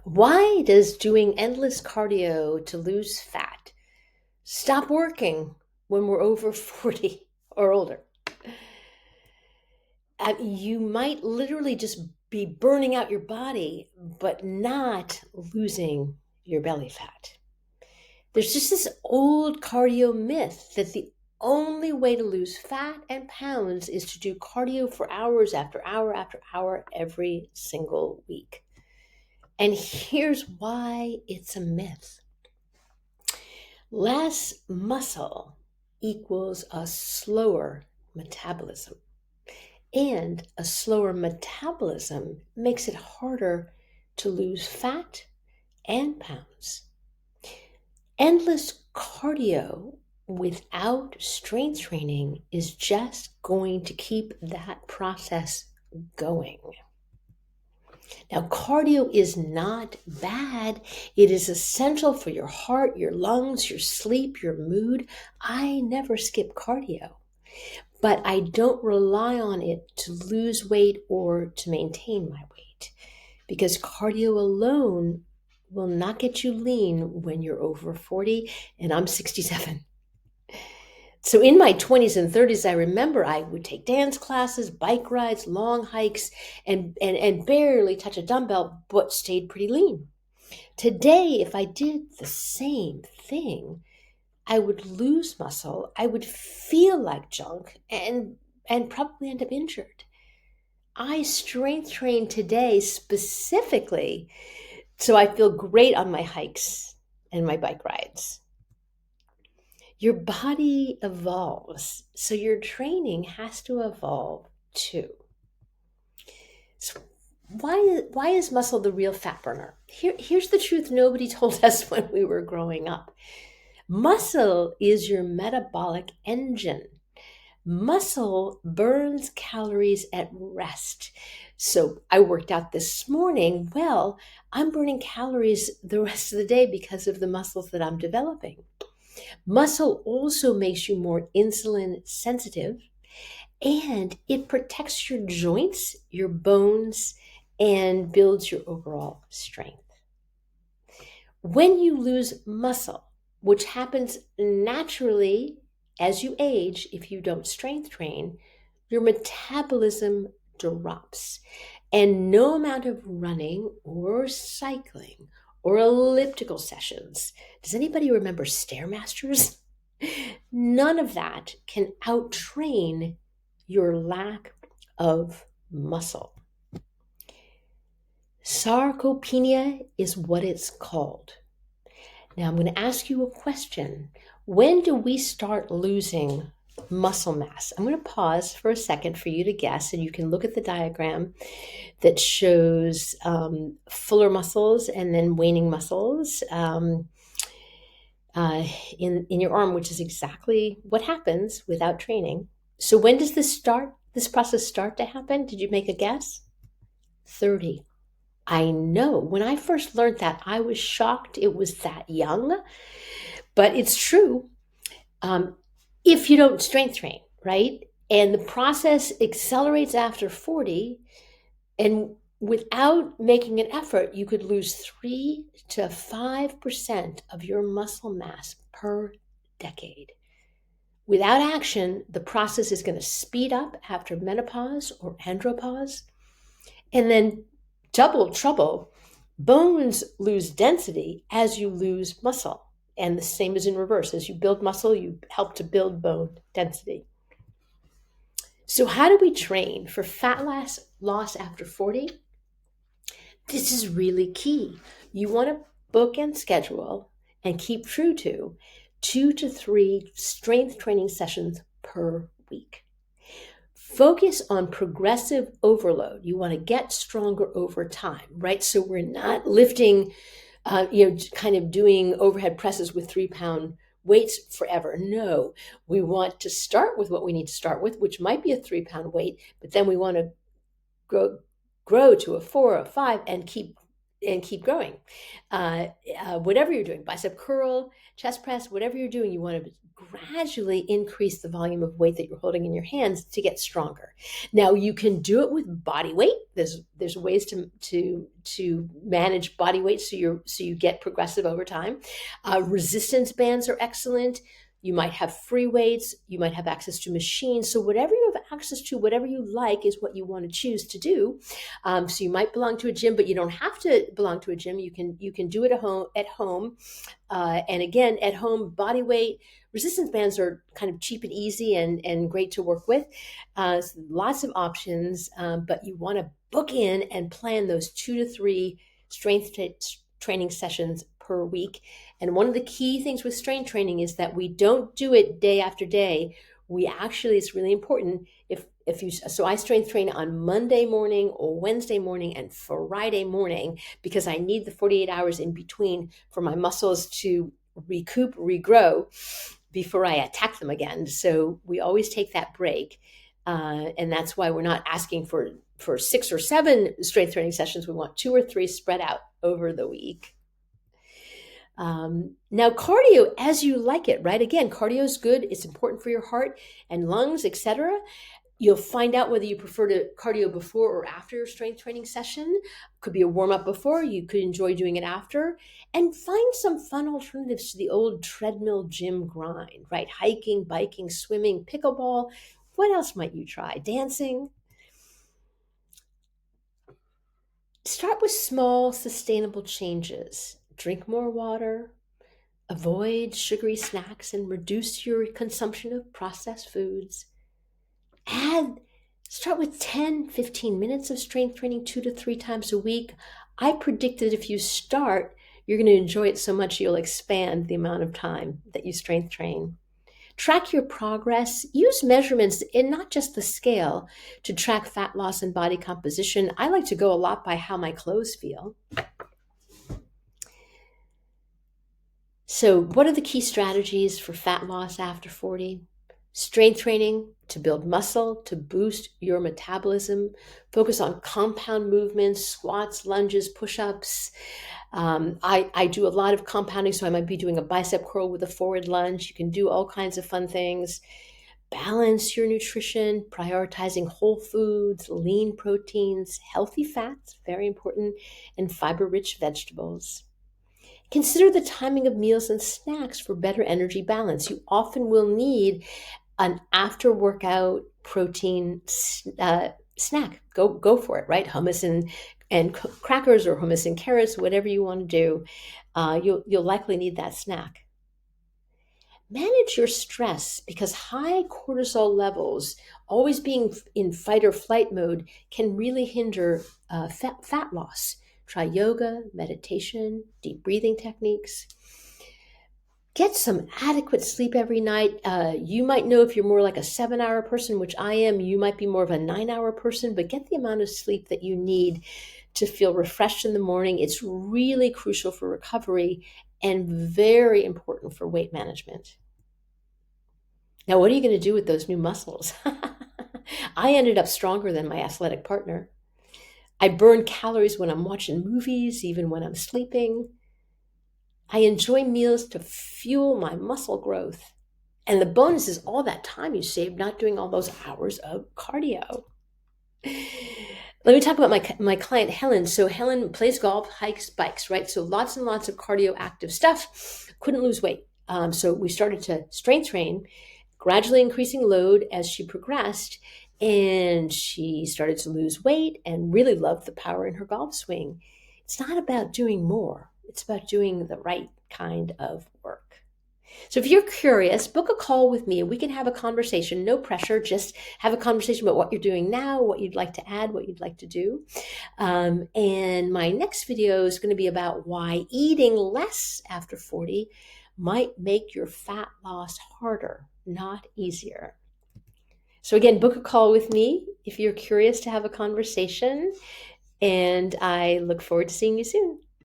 Why does doing endless cardio to lose fat stop working when we're over 40 or older? You might literally just be burning out your body, but not losing your belly fat. There's just this old cardio myth that the only way to lose fat and pounds is to do cardio for hours after hour after hour every single week. And here's why it's a myth. Less muscle equals a slower metabolism. And a slower metabolism makes it harder to lose fat and pounds. Endless cardio without strength training is just going to keep that process going. Now, cardio is not bad. It is essential for your heart, your lungs, your sleep, your mood. I never skip cardio, but I don't rely on it to lose weight or to maintain my weight, because cardio alone will not get you lean when you're over 40, and I'm 67. So in my 20s and 30s, I remember I would take dance classes, bike rides, long hikes, and barely touch a dumbbell, but stayed pretty lean. Today, if I did the same thing, I would lose muscle, I would feel like junk, and probably end up injured. I strength train today specifically so I feel great on my hikes and my bike rides. Your body evolves, so your training has to evolve too. So why is muscle the real fat burner? Here's the truth nobody told us when we were growing up. Muscle is your metabolic engine. Muscle burns calories at rest. So I worked out this morning. Well, I'm burning calories the rest of the day because of the muscles that I'm developing. Muscle also makes you more insulin sensitive, and it protects your joints, your bones, and builds your overall strength. When you lose muscle, which happens naturally as you age if you don't strength train, your metabolism drops. And no amount of running or cycling or elliptical sessions. Does anybody remember Stairmasters? None of that can outtrain your lack of muscle. Sarcopenia is what it's called. Now I'm going to ask you a question. When do we start losing muscle mass? I'm going to pause for a second for you to guess, and you can look at the diagram that shows fuller muscles and then waning muscles in your arm, which is exactly what happens without training. So when does this process start to happen? Did you make a guess? 30. I know. When I first learned that, I was shocked it was that young, but it's true. If you don't strength train, right? And the process accelerates after 40, and without making an effort, you could lose 3 to 5% of your muscle mass per decade. Without action, the process is going to speed up after menopause or andropause, and then double trouble. Bones lose density as you lose muscle. And the same is in reverse. As you build muscle, you help to build bone density. So how do we train for fat loss after 40? This is really key. You want to book and schedule and keep true to 2 to 3 strength training sessions per week. Focus on progressive overload. You want to get stronger over time, right? So we're not lifting, kind of doing overhead presses with 3-pound weights forever. No, we want to start with what we need to start with, which might be a 3-pound weight, but then we want to grow to a 4 or 5 and keep growing. Whatever you're doing, bicep curl, chest press, whatever you're doing, you want to gradually increase the volume of weight that you're holding in your hands to get stronger. Now you can do it with body weight. There's ways to manage body weight so you get progressive over time. Resistance bands are excellent. You might have free weights. You might have access to machines. So whatever you have access to, whatever you like is what you want to choose to do. So you might belong to a gym, but you don't have to belong to a gym. You can do it at home. And again, at home, body weight, resistance bands are kind of cheap and easy and great to work with. So lots of options, but you want to book in and plan those 2 to 3 strength training sessions per week. And one of the key things with strength training is that we don't do it day after day. We actually, it's really important so I strength train on Monday morning or Wednesday morning and Friday morning because I need the 48 hours in between for my muscles to regrow before I attack them again. So we always take that break. And that's why we're not asking for 6 or 7 strength training sessions. We want 2 or 3 spread out over the week. Now cardio as you like it, right? Again, cardio is good. It's important for your heart and lungs, etc. You'll find out whether you prefer to cardio before or after your strength training session. Could be a warm up before. You could enjoy doing it after. And find some fun alternatives to the old treadmill gym grind, right? Hiking, biking, swimming, pickleball. What else might you try? Dancing. Start with small, sustainable changes. Drink more water. Avoid sugary snacks and reduce your consumption of processed foods. Start with 10, 15 minutes of strength training 2 to 3 times a week. I predict that if you start, you're going to enjoy it so much you'll expand the amount of time that you strength train. Track your progress. Use measurements and not just the scale to track fat loss and body composition. I like to go a lot by how my clothes feel. So what are the key strategies for fat loss after 40? Strength training to build muscle, to boost your metabolism. Focus on compound movements, squats, lunges, push-ups. I do a lot of compounding, so I might be doing a bicep curl with a forward lunge. You can do all kinds of fun things. Balance your nutrition, prioritizing whole foods, lean proteins, healthy fats, very important, and fiber-rich vegetables. Consider the timing of meals and snacks for better energy balance. You often will need an after workout protein snack. Go for it, right? Hummus and crackers or hummus and carrots, whatever you want to do. You'll likely need that snack. Manage your stress because high cortisol levels, always being in fight or flight mode, can really hinder fat loss. Try yoga, meditation, deep breathing techniques. Get some adequate sleep every night. You might know if you're more like a 7-hour person, which I am, you might be more of a 9-hour person, but get the amount of sleep that you need to feel refreshed in the morning. It's really crucial for recovery and very important for weight management. Now, what are you going to do with those new muscles? I ended up stronger than my athletic partner. I burn calories when I'm watching movies, even when I'm sleeping. I enjoy meals to fuel my muscle growth. And the bonus is all that time you save not doing all those hours of cardio. Let me talk about my client, Helen. So Helen plays golf, hikes, bikes, right? So lots and lots of cardio active stuff. Couldn't lose weight. So we started to strength train, gradually increasing load as she progressed. And she started to lose weight and really loved the power in her golf swing. It's not about doing more. It's about doing the right kind of work. So if you're curious, book a call with me and we can have a conversation. No pressure, just have a conversation about what you're doing now, what you'd like to add, what you'd like to do. And my next video is going to be about why eating less after 40 might make your fat loss harder, not easier. So again, book a call with me if you're curious to have a conversation, and I look forward to seeing you soon.